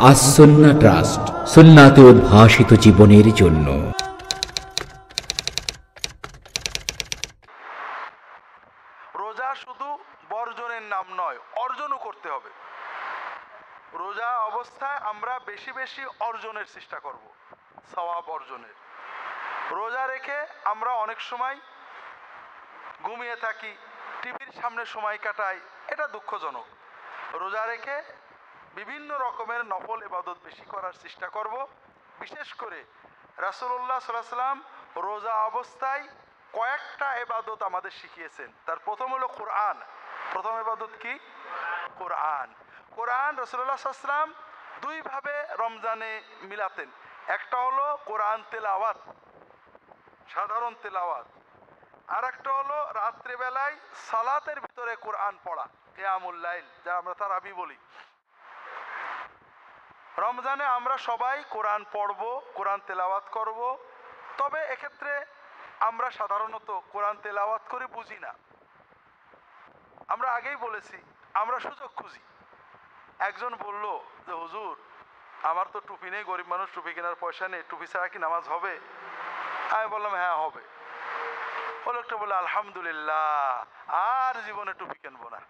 আসন্না trust, সুন্নাতে উদ্ভাসিত জীবনের জন্য। রোজা শুধু বর্জনের নাম নয়, অর্জনও করতে হবে। রোজা অবস্থায় আমরা বেশি বেশি অর্জনের চেষ্টা করব, সওয়াব অর্জনের। রোজা রেখে আমরা অনেক সময় ঘুমিয়ে থাকি, টিভির সামনে সময় কাটাই, এটা দুঃখজনক। রোজা রেখে বিভিন্ন রকমের নফল ইবাদত বেশি করার চেষ্টা করব। বিশেষ করে রাসূলুল্লাহ সাল্লাল্লাহু আলাইহি ওয়াসাল্লাম রোজা অবস্থায় কয়েকটা ইবাদত আমাদের শিখিয়েছেন। তার প্রথম হলো কোরআন। প্রথম ইবাদত কি? কোরআন। কোরআন রাসূলুল্লাহ সাল্লাল্লাহু আলাইহি ওয়াসাল্লাম দুইভাবে রমজানে মিলাতেন। একটা হলো কোরআন তেলাওয়াত, সাধারণ তেলাওয়াত, আর একটা হলো রাত্রিবেলায় সালাতের ভিতরে কোরআন পড়া, কিয়ামুল লাইল, যা আমরা তারাবি বলি। রমজানে আমরা সবাই কোরআন পড়ব, কোরআন তেলাওয়াত করব। তবে এক্ষেত্রে আমরা সাধারণত কোরআন তেলাওয়াত করে বুঝি না। আমরা আগেই বলেছি, আমরা সুযোগ খুঁজি। একজন বলল যে হুজুর, আমার তো টুপি নেই, গরিব মানুষ, টুপি কেনার পয়সা নেই, টুপি ছাড়া কি নামাজ হবে? আমি বললাম হ্যাঁ হবে। ও লোকটা বললো আলহামদুলিল্লাহ, আর জীবনে টুপি কিনবো না।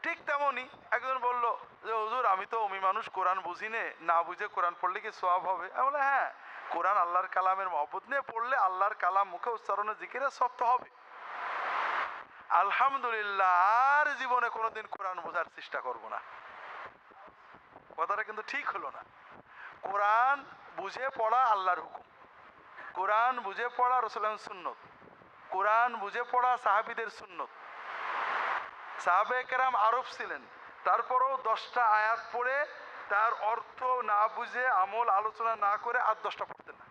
ঠিক তেমনই একজন বলল যে হুজুর, আমি তো অমি মানুষ, কোরআন বুঝি না বুঝে কোরআন পড়লে কি সওয়াব হবে? আমি বললাম হ্যাঁ, কোরআন আল্লাহর কালামের মহব্বত নিয়ে পড়লে আল্লাহর কালাম মুখে উচ্চারণে জিকিরে সব তো হবে। আলহামদুলিল্লাহ, আর জীবনে কোনোদিন কোরআন বোঝার চেষ্টা করব না। কথাটা কিন্তু ঠিক হলো না। কোরআন বুঝে পড়া আল্লাহর হুকুম, কোরআন বুঝে পড়া রাসূলের সুন্নত, কোরআন বুঝে পড়া সাহাবীদের সুন্নত। সাহাবায়ে কেরাম আরব ছিলেন, তারপরেও 10টা আয়াত পড়ে তার অর্থ না বুঝে, আমল আলোচনা না করে আর 10টা পড়তেন না।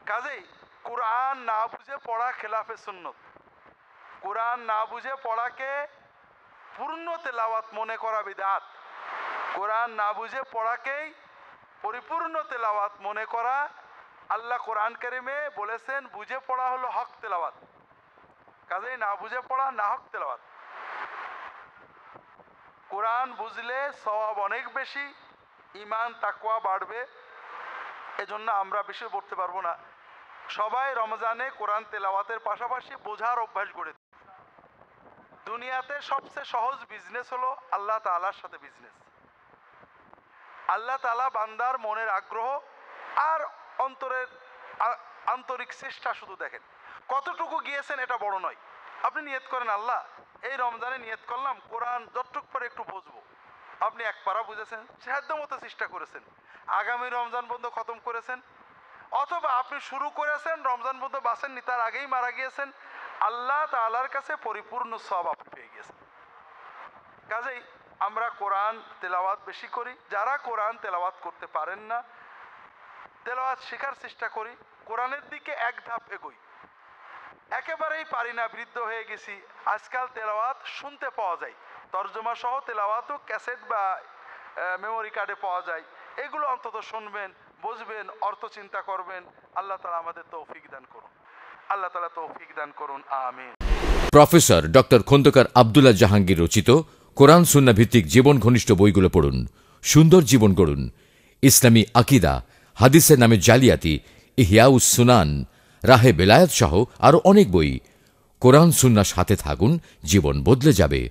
কাজেই কোরআন না বুঝে পড়া খেলাফে সুন্নত। কোরআন না বুঝে পড়াকে পূর্ণ তেলাওয়াত মনে করা বিদআত। কোরআন না বুঝে পড়াকেই পরিপূর্ণ তেলাওয়াত মনে করা। আল্লাহ কোরআন কারিমে বলেছেন বুঝে পড়া হলো হক তেলাওয়াত, কাজেই না বুঝে পড়া না হক তেলাওয়াত। কোরআন বুঝলে সওয়াব অনেক বেশি, ঈমান তাকওয়া বাড়বে। এজন্য আমরা বেশি পড়তে পারবো না। সবাই রমজানে কোরআন তেলাওয়াতের পাশাপাশি বোঝার অভ্যাস গড়ে। দুনিয়াতে সবচেয়ে সহজ বিজনেস হলো আল্লাহ তাআলার সাথে বিজনেস। আল্লাহ তাআলা বান্দার মনের আগ্রহ আর অন্তরের আন্তরিক চেষ্টা শুধু দেখেন। কতটুকু গিয়েছেন এটা বড় নয়। আপনি নিয়ত করেন, আল্লাহ এই রমজানে নিয়ত করলাম কোরআন যতটুক পরে একটু বুঝবো। আপনি এক পারা বুঝেছেন, সাধ্য মতো চেষ্টা করেছেন, আগামী রমজান পর্যন্ত খতম করেছেন। অথবা আপনি শুরু করেছেন, রমজান পর্যন্ত বাঁচেননি, তার আগেই মারা গিয়েছেন, আল্লাহ তাআলার কাছে পরিপূর্ণ সওয়াব আপনি পেয়ে গিয়েছেন। কাজেই আমরা কোরআন তেলাওয়াত বেশি করি। যারা কোরআন তেলাওয়াত করতে পারেন না, তেলাওয়াত শেখার চেষ্টা করি। কোরআনের দিকে এক ধাপ এগোই। একেবারেই পারি না, বৃদ্ধ হয়ে গেছি, আজকাল তেলাওয়াত শুনতে পাওয়া যায়, তরজমা সহ তেলাওয়াতও ক্যাসেট বা মেমোরি কার্ডে পাওয়া যায়। এগুলো অন্তত শুনবেন, বুঝবেন, অর্থ চিন্তা করবেন। আল্লাহ তাআলা আমাদের তৌফিক দান করুন। আল্লাহ তাআলা তৌফিক দান করুন, আমিন। প্রফেসর ডক্টর খন্দকার আব্দুল্লাহ জাহাঙ্গীর রচিত কোরআন সুন্নাহ ভিত্তিক জীবন ঘনিষ্ঠ বইগুলো পড়ুন, সুন্দর জীবন গড়ুন। ইসলামী আকীদা, হাদিসের নামে জালিয়াতি, ইহয়াউস সুনান, রাহে বেলায়েত সহ আরো অনেক বই। কোরআন সুন্নাহর সাথে থাকুন, জীবন বদলে যাবে।